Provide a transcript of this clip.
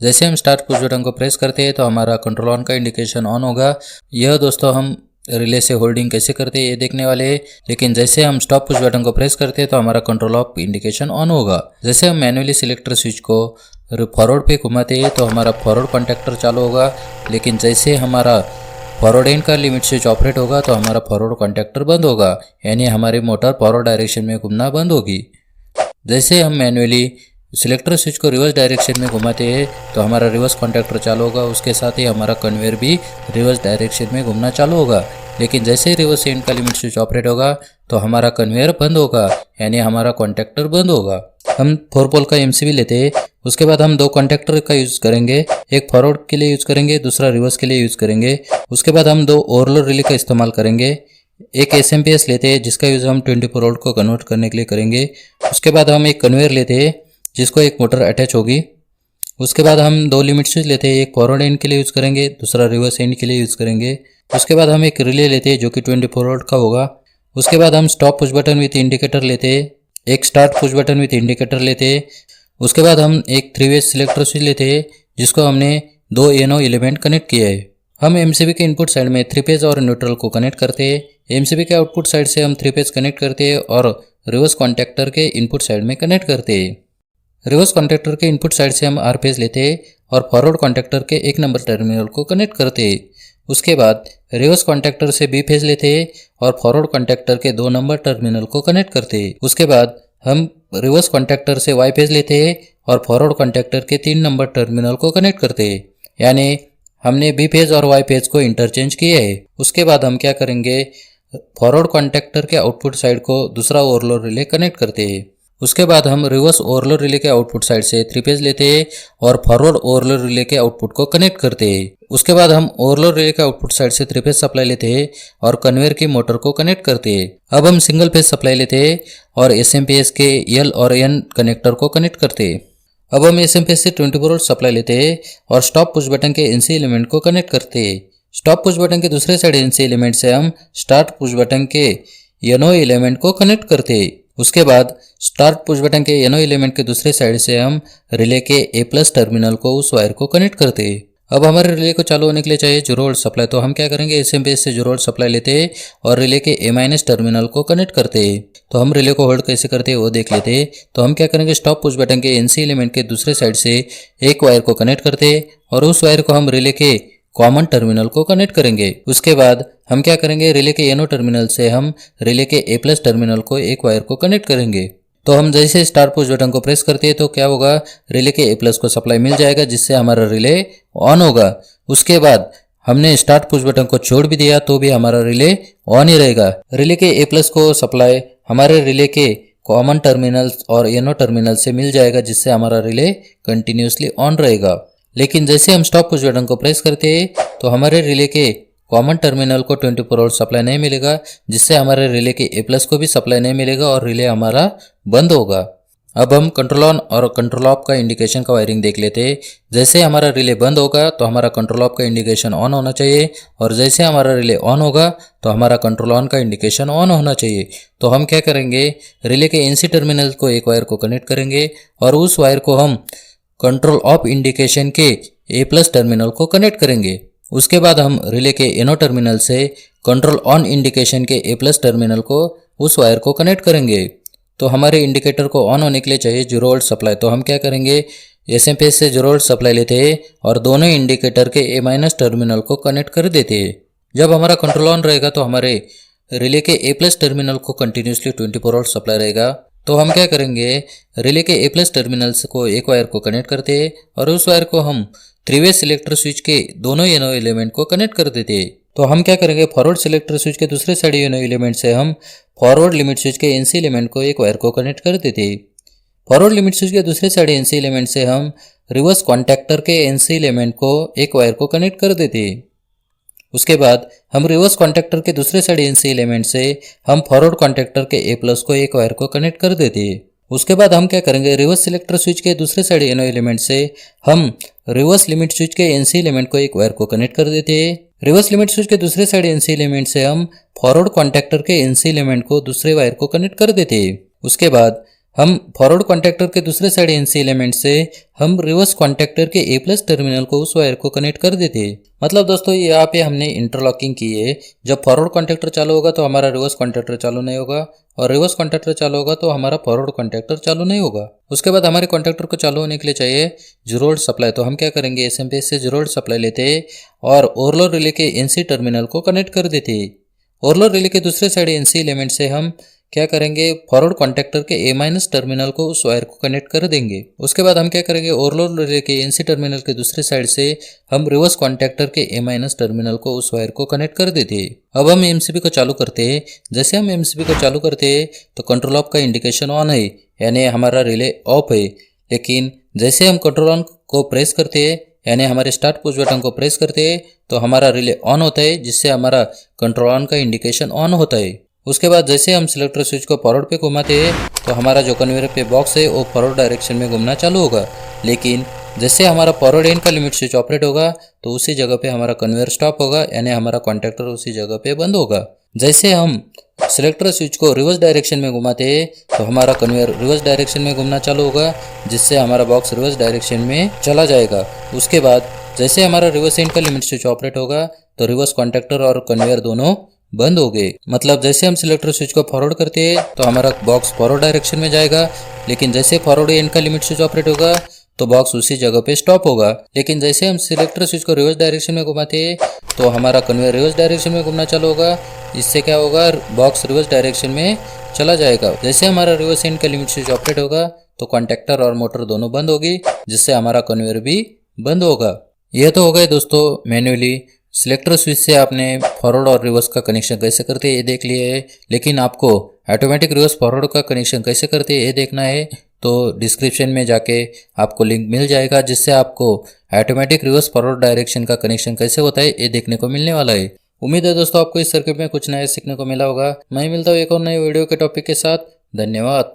जैसे हम start push button को प्रेस करते हैं तो हमारा कंट्रोल ऑन का इंडिकेशन ऑन होगा। यह दोस्तों हम रिले से होल्डिंग कैसे करते हैं ये देखने वाले हैं। लेकिन जैसे हम स्टॉप पुश बटन को प्रेस करते हैं तो हमारा कंट्रोल ऑफ इंडिकेशन ऑन होगा। जैसे हम मैन्युअली सिलेक्टर स्विच को फॉरवर्ड पे घुमाते हैं तो हमारा फॉरवर्ड कॉन्टैक्टर चालू होगा। लेकिन जैसे हमारा फॉरवर्ड एंड का लिमिट स्विच ऑपरेट होगा तो हमारा फॉरवर्ड कॉन्टैक्टर बंद होगा, यानी हमारी मोटर फॉरवर्ड डायरेक्शन में घूमना बंद होगी। जैसे हम मैन्युअली सिलेक्टर स्विच को रिवर्स डायरेक्शन में घुमाते हैं तो हमारा रिवर्स कॉन्टैक्टर चालू होगा, उसके साथ ही हमारा कन्वेयर भी रिवर्स डायरेक्शन में घूमना चालू होगा। लेकिन जैसे ही रिवर्स एंड का लिमिट स्विच ऑपरेट होगा तो हमारा कन्वेयर बंद होगा, यानी हमारा कॉन्टैक्टर बंद होगा। हम 4 पोल का एमसीबी लेते हैं, उसके बाद हम 2 कॉन्टैक्टर का यूज़ करेंगे, एक फॉरवर्ड के लिए यूज़ करेंगे, दूसरा रिवर्स के लिए यूज़ करेंगे। उसके बाद हम 2 ओवरलोड रिले का इस्तेमाल करेंगे। एक एसएमपीएस लेते हैं जिसका यूज़ हम 24 वोल्ट को कन्वर्ट करने के लिए करेंगे। उसके बाद हम एक कन्वेयर लेते हैं जिसको एक मोटर अटैच होगी। उसके बाद हम 2 लिमिट स्विच लेते हैं, एक फॉरवर्ड एंड के लिए यूज़ करेंगे, दूसरा रिवर्स एंड के लिए यूज़ करेंगे। उसके बाद हम एक रिले लेते हैं जो कि 24 वोल्ट का होगा। उसके बाद हम stop push button with indicator लेते हैं, एक start push button with indicator लेते हैं। उसके बाद हम एक 3 वे सिलेक्टर स्विच लेते हैं जिसको हमने 2 NO एलिमेंट कनेक्ट किया है। हम एमसीबी के इनपुट साइड में 3 फेज और न्यूट्रल को कनेक्ट करते हैं। एमसीबी के आउटपुट साइड से हम 3 फेज कनेक्ट करते हैं और रिवर्स कॉन्टैक्टर के इनपुट साइड में कनेक्ट करते हैं। रिवर्स कॉन्टैक्टर के इनपुट साइड से हम आर फेज लेते हैं और फॉरवर्ड कॉन्टैक्टर के 1 नंबर टर्मिनल को कनेक्ट करते हैं। उसके बाद रिवर्स कॉन्टैक्टर से बी फेज लेते हैं और फॉरवर्ड कॉन्टैक्टर के 2 नंबर टर्मिनल को कनेक्ट करते हैं। उसके बाद हम रिवर्स कॉन्टैक्टर से वाई फेज लेते हैं और फॉरवर्ड कॉन्टैक्टर के 3 नंबर टर्मिनल को कनेक्ट करते हैं, यानी हमने बी फेज और वाई फेज को इंटरचेंज किया है। उसके बाद हम क्या करेंगे, फॉरवर्ड कॉन्टैक्टर के आउटपुट साइड को दूसरा ओवरलोड रिले कनेक्ट करते हैं। उसके बाद हम रिवर्स ओवरलोड रिले के आउटपुट साइड से 3 फेज लेते हैं और फॉरवर्ड ओवरलोड रिले के आउटपुट को कनेक्ट करते हैं। उसके बाद हम ओवरलोड रिले के आउटपुट साइड से 3 फेज सप्लाई लेते हैं और कन्वेयर की मोटर को कनेक्ट करते हैं। अब हम सिंगल फेज सप्लाई लेते हैं और एसएमपीएस के एल और एन कनेक्टर को कनेक्ट करते हैं। अब हम एसएमपीएस से 24 वोल्ट सप्लाई लेते हैं और स्टॉप पुश बटन के एनसी एलिमेंट को कनेक्ट करते हैं। स्टॉप पुश बटन के दूसरे साइड एनसी एलिमेंट से हम स्टार्ट पुश बटन के एनओ एलिमेंट को कनेक्ट करते हैं। उसके बाद स्टार्ट पुश बटन के एनओ एलिमेंट के दूसरे साइड से हम रिले के A+ टर्मिनल को उस वायर को कनेक्ट करते हैं। अब हमारे रिले को चालू होने के लिए चाहिए 0 वोल्ट सप्लाई, तो हम क्या करेंगे, एसएमपीएस से 0 वोल्ट सप्लाई लेते हैं और रिले के A- टर्मिनल को कनेक्ट करते हैं। तो हम रिले को होल्ड कैसे करते हैं वो देख लेते हैं। तो हम क्या करेंगे, स्टॉप पुश बटन के एनसी एलिमेंट के दूसरे साइड से एक वायर को कनेक्ट करते हैं और उस वायर को हम रिले के कॉमन टर्मिनल को कनेक्ट करेंगे। उसके बाद हम क्या करेंगे, रिले के एनो टर्मिनल से हम रिले के A+ टर्मिनल को एक वायर को कनेक्ट करेंगे। तो हम जैसे स्टार्ट पुश बटन को प्रेस करते हैं तो क्या होगा, रिले के A+ को सप्लाई मिल जाएगा जिससे हमारा रिले ऑन होगा। उसके बाद हमने स्टार्ट पुश बटन को छोड़ भी दिया तो भी हमारा रिले ऑन ही रहेगा। रिले के A+ को सप्लाई हमारे रिले के कॉमन टर्मिनल और एनो टर्मिनल से मिल जाएगा जिससे हमारा रिले कंटिन्यूसली ऑन रहेगा। लेकिन जैसे हम स्टॉप पुश बटन को प्रेस करते हैं तो हमारे रिले के कॉमन टर्मिनल को 24 वोल्ट सप्लाई नहीं मिलेगा, जिससे हमारे रिले के A+ को भी सप्लाई नहीं मिलेगा और रिले हमारा बंद होगा। अब हम कंट्रोल ऑन और कंट्रोल ऑफ का इंडिकेशन का वायरिंग देख लेते हैं। जैसे हमारा रिले बंद होगा तो हमारा कंट्रोल ऑफ का इंडिकेशन ऑन होना चाहिए और जैसे हमारा रिले ऑन होगा तो हमारा कंट्रोल ऑन का इंडिकेशन ऑन होना चाहिए। तो हम क्या करेंगे, रिले के एनसी टर्मिनल को एक वायर को कनेक्ट करेंगे और उस वायर को हम कंट्रोल ऑफ इंडिकेशन के A+ टर्मिनल को कनेक्ट करेंगे। उसके बाद हम रिले के एनो टर्मिनल से कंट्रोल ऑन इंडिकेशन के A+ टर्मिनल को उस वायर को कनेक्ट करेंगे। तो हमारे इंडिकेटर को ऑन होने के लिए चाहिए 0 वोल्ट सप्लाई, तो हम क्या करेंगे, एसएमपीएस से 0 वोल्ट सप्लाई लेते हैं और दोनों इंडिकेटर के A- टर्मिनल को कनेक्ट कर देते हैं। जब हमारा कंट्रोल ऑन रहेगा तो हमारे रिले के A+ टर्मिनल को कंटिन्यूसली 24 वोल्ट सप्लाई रहेगा। तो हम क्या करेंगे, रिले के A+ टर्मिनल्स को एक वायर को कनेक्ट करते हैं और उस वायर को हम 3 वे सिलेक्टर स्विच के दोनों एनो एलिमेंट को कनेक्ट कर देते हैं। तो हम क्या करेंगे, फॉरवर्ड सिलेक्टर स्विच के दूसरे साइड एनो एलिमेंट से हम फॉरवर्ड लिमिट स्विच के एनसी एलिमेंट को एक वायर को कनेक्ट कर देते हैं। फॉरवर्ड लिमिट स्विच के दूसरे साइड एनसी एलिमेंट से हम रिवर्स कॉन्टैक्टर के एनसी एलिमेंट को एक वायर को कनेक्ट कर देते हैं। उसके बाद हम रिवर्स कॉन्टैक्टर के दूसरे साइड एनसी एलिमेंट से हम फॉरवर्ड कॉन्टैक्टर के A+ को एक वायर को कनेक्ट कर देते हैं। उसके बाद हम क्या करेंगे, रिवर्स सिलेक्टर स्विच के दूसरे साइड एनो एलिमेंट से हम रिवर्स लिमिट स्विच के एनसी एलिमेंट को एक वायर को कनेक्ट कर देते हैं। रिवर्स लिमिट स्विच के दूसरे साइड एनसी एलिमेंट से हम फॉरवर्ड कॉन्टैक्टर के एनसी एलिमेंट को दूसरे वायर को कनेक्ट कर देते हैं। उसके बाद हम फॉरवर्ड कॉन्टैक्टर के दूसरे साइड एनसी एलिमेंट से हम रिवर्स कॉन्टैक्टर के ए प्लस टर्मिनल को उस वायर को कनेक्ट कर देते हैं। मतलब दोस्तों यहाँ पे हमने इंटरलॉकिंग की है। जब फॉरवर्ड कॉन्टैक्टर चालू होगा तो हमारा रिवर्स कॉन्टैक्टर चालू नहीं होगा, और रिवर्स कॉन्टैक्टर चालू होगा तो हमारा फॉरवर्ड कॉन्टैक्टर चालू नहीं होगा। उसके बाद हमारे कॉन्टैक्टर को चालू होने के लिए चाहिए जीरो वोल्ट सप्लाई। तो हम क्या करेंगे, एसएमपीएस से जीरो वोल्ट सप्लाई लेते हैं और ओवरलोड रिले के एनसी टर्मिनल को कनेक्ट कर देते हैं। ओवरलोड रिले के दूसरे साइड एनसी एलिमेंट से हम क्या करेंगे, फॉरवर्ड कॉन्टैक्टर के ए माइनस टर्मिनल को उस वायर को कनेक्ट कर देंगे। उसके बाद हम क्या करेंगे, ओवरलोड रिले के एनसी टर्मिनल के दूसरे साइड से हम रिवर्स कॉन्टैक्टर के ए माइनस टर्मिनल को उस वायर को कनेक्ट कर देते हैं। अब हम एमसीबी को चालू करते हैं। जैसे हम एमसीबी को चालू करते हैं तो कंट्रोल ऑफ का इंडिकेशन ऑन है, यानी हमारा रिले ऑफ है। लेकिन जैसे हम कंट्रोल ऑन को प्रेस करते हैं, यानी हमारे स्टार्ट पुश बटन को प्रेस करते हैं, तो हमारा रिले ऑन होता है, जिससे हमारा कंट्रोल ऑन का इंडिकेशन ऑन होता है। उसके बाद जैसे हम सिलेक्टर स्विच को फॉरवर्ड पे घुमाते हैं तो हमारा जो कन्वेयर पे बॉक्स है वो फॉरवर्ड डायरेक्शन में घूमना चालू होगा। लेकिन जैसे हमारा फॉरवर्ड एंड का लिमिट स्विच ऑपरेट होगा तो उसी जगह पे हमारा कन्वेयर स्टॉप होगा, यानी हमारा कॉन्टैक्टर उसी जगह पे बंद होगा। जैसे हम सिलेक्टर स्विच को रिवर्स डायरेक्शन में घुमाते हैं तो हमारा कन्वेयर रिवर्स डायरेक्शन में घूमना चालू होगा, जिससे हमारा बॉक्स रिवर्स डायरेक्शन में चला जाएगा। उसके बाद जैसे हमारा रिवर्स एंड का लिमिट स्विच ऑपरेट होगा तो रिवर्स कॉन्टैक्टर और कन्वेयर दोनों बंद हो गए। मतलब जैसे हम सिलेक्टर स्विच को फॉरवर्ड करते हैं तो हमारा बॉक्स फॉरवर्ड डायरेक्शन में जाएगा, लेकिन जैसे फॉरवर्ड एंड का लिमिट स्विच ऑपरेट होगा तो बॉक्स उसी जगह पे स्टॉप होगा। लेकिन जैसे हम सिलेक्टर स्विच को रिवर्स डायरेक्शन में घुमाते हैं तो हमारा कन्वेयर रिवर्स डायरेक्शन में घूमना चालू होगा। इससे क्या होगा, बॉक्स रिवर्स डायरेक्शन में चला जाएगा। जैसे हमारा रिवर्स एंड का लिमिट स्विच ऑपरेट होगा तो कॉन्टैक्टर और मोटर दोनों बंद होगी, जिससे हमारा कन्वेयर भी बंद होगा। यह तो हो गए दोस्तों मैन्युअली सिलेक्टर स्विच से आपने फॉरवर्ड और रिवर्स का कनेक्शन कैसे करते हैं ये देख लिया है। लेकिन आपको ऑटोमेटिक रिवर्स फॉरवर्ड का कनेक्शन कैसे करते हैं ये देखना है तो डिस्क्रिप्शन में जाके आपको लिंक मिल जाएगा, जिससे आपको ऑटोमेटिक रिवर्स फॉरवर्ड डायरेक्शन का कनेक्शन कैसे होता है ये देखने को मिलने वाला है। उम्मीद है दोस्तों आपको इस सर्किट में कुछ नया सीखने को मिला होगा। मैं मिलता हूँ एक और नए वीडियो के टॉपिक के साथ। धन्यवाद।